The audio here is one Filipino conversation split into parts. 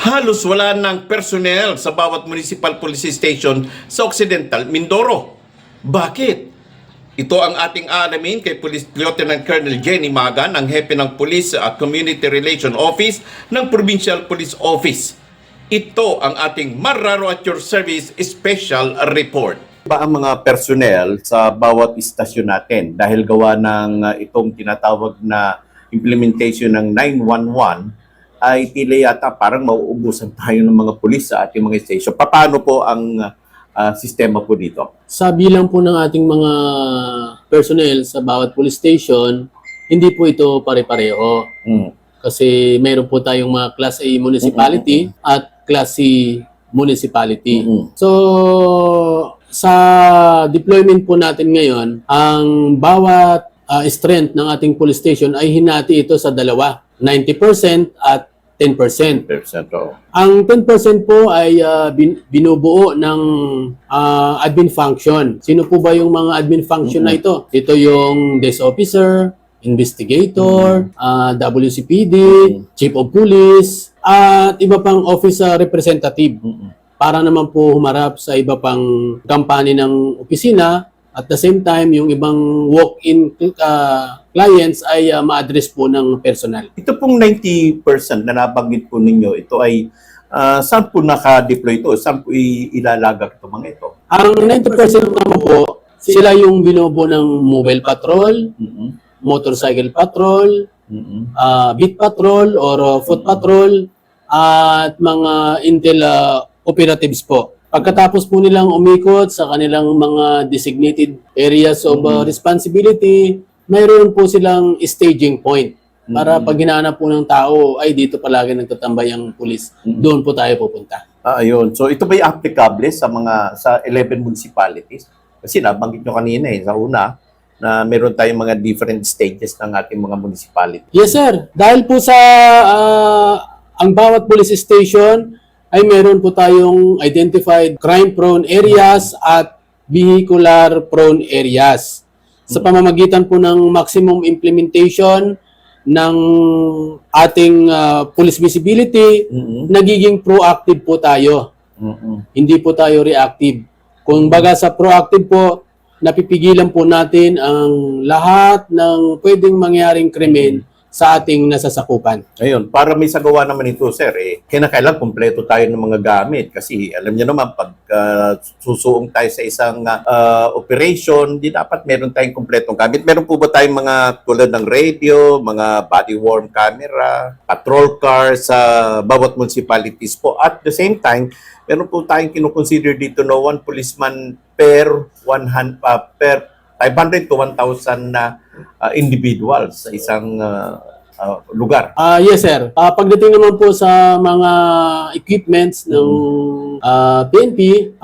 Halos wala ng personnel sa bawat municipal police station sa Occidental Mindoro. Bakit? Ito ang ating alamin kay Police Lieutenant Colonel Jenny Magan, ang hepe ng Police Community Relation Office ng Provincial Police Office. Ito ang ating Marraro at Your Service Special Report. Ba ang mga personnel sa bawat istasyon natin dahil gawa ng itong tinatawag na implementation ng 911 ay tila yata parang mauubusan tayo ng mga pulis sa ating mga station. Paano po ang sistema po dito? Sa bilang po ng ating mga personnel sa bawat police station, hindi po ito pare-pareho. Kasi mayroon po tayong mga Class A municipality at Class C municipality. So, sa deployment po natin ngayon, ang bawat strength ng ating police station ay hinati ito sa dalawa, 90% at 10%. Ang 10% po ay binubuo ng admin function. Sino po ba yung mga admin function na ito? Ito yung desk officer, investigator, WCPD, chief of police, at iba pang office representative. Para naman po humarap sa iba pang kampanya ng opisina. At the same time, yung ibang walk-in clients ay ma-address po ng personal. Ito pong 90% na nabanggit po ninyo, ito ay saan po naka-deploy ito? Saan po ilalagak ito mga ito? Ang 90% naman po, sila yung binubuo ng mobile patrol, motorcycle patrol, beat patrol or foot patrol, at mga intel operatives po. Pagkatapos po nilang umikot sa kanilang mga designated areas of responsibility, mayroon po silang staging point para pag hinahanap po ng tao, ay dito palagi nagtatambay ang pulis. Doon po tayo pupunta. Ayun. So ito ba yung applicable sa 11 municipalities? Kasi nabanggit nyo kanina sa una na meron tayong mga different stages ng ating mga municipality. Yes, sir. Dahil po sa ang bawat police station ay meron po tayong identified crime-prone areas at vehicular-prone areas. Sa pamamagitan po ng maximum implementation ng ating police visibility, nagiging proactive po tayo. Hindi po tayo reactive. Kung baga sa proactive po, napipigilan po natin ang lahat ng pwedeng mangyaring krimen sa ating nasasakupan. Ayun, para may sagawa naman ito, sir, kinakailangan kumpleto tayo ng mga gamit kasi alam niyo naman, pag susuong tayo sa isang operation, di dapat meron tayong kumpletong gamit. Meron po ba tayong mga tulad ng radio, mga body-worn camera, patrol cars sa bawat municipalities po? At the same time, meron po tayong kinukonsider dito no one policeman per 500 to 1,000 na individuals sa isang lugar. Yes, sir. Pagdating naman po sa mga equipments ng PNP,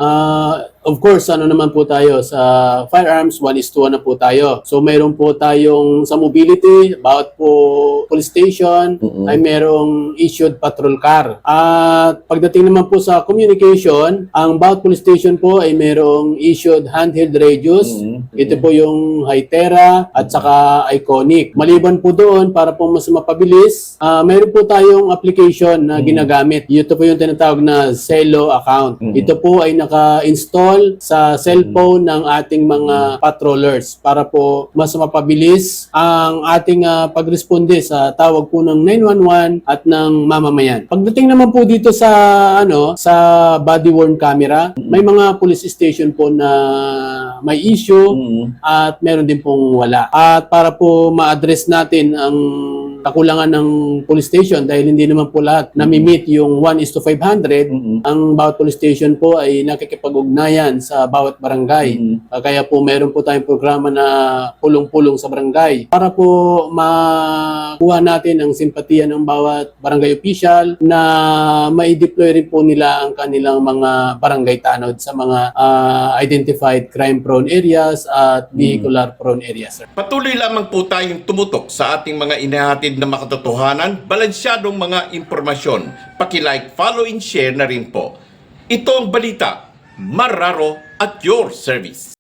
of course, naman po tayo sa firearms, 1:1 na po tayo. So, mayroon po tayong sa mobility, bawat po police station, ay mayroong issued patrol car. At pagdating naman po sa communication, ang bawat police station po ay mayroong issued handheld radios. Ito po yung Hytera at saka Iconic. Maliban po doon, para po mas mapabilis, mayroon po tayong application na ginagamit. Ito po yung tinatawag na Celo account. Ito po ay naka-install sa cellphone ng ating mga patrollers para po mas mapabilis ang ating pagresponde sa tawag po ng 911 at ng mamamayan. Pagdating naman po dito sa sa body-worn camera, may mga police station po na may issue at meron din pong wala. At para po ma-address natin ang kakulangan ng police station dahil hindi naman po lahat nami-meet yung 1:500, ang bawat police station po ay nakikipag-ugnayan sa bawat barangay. Kaya po meron po tayong programa na pulong-pulong sa barangay para po makuha natin ang simpatiya ng bawat barangay official na mai-deploy rin po nila ang kanilang mga barangay tanod sa mga identified crime-prone areas at vehicular-prone areas. Patuloy lamang po tayong tumutok sa ating mga inahatid na makatotohanan, balansyadong mga impormasyon. Paki-like, follow, and share na rin po. Ito ang balita, Marraro at Your Service.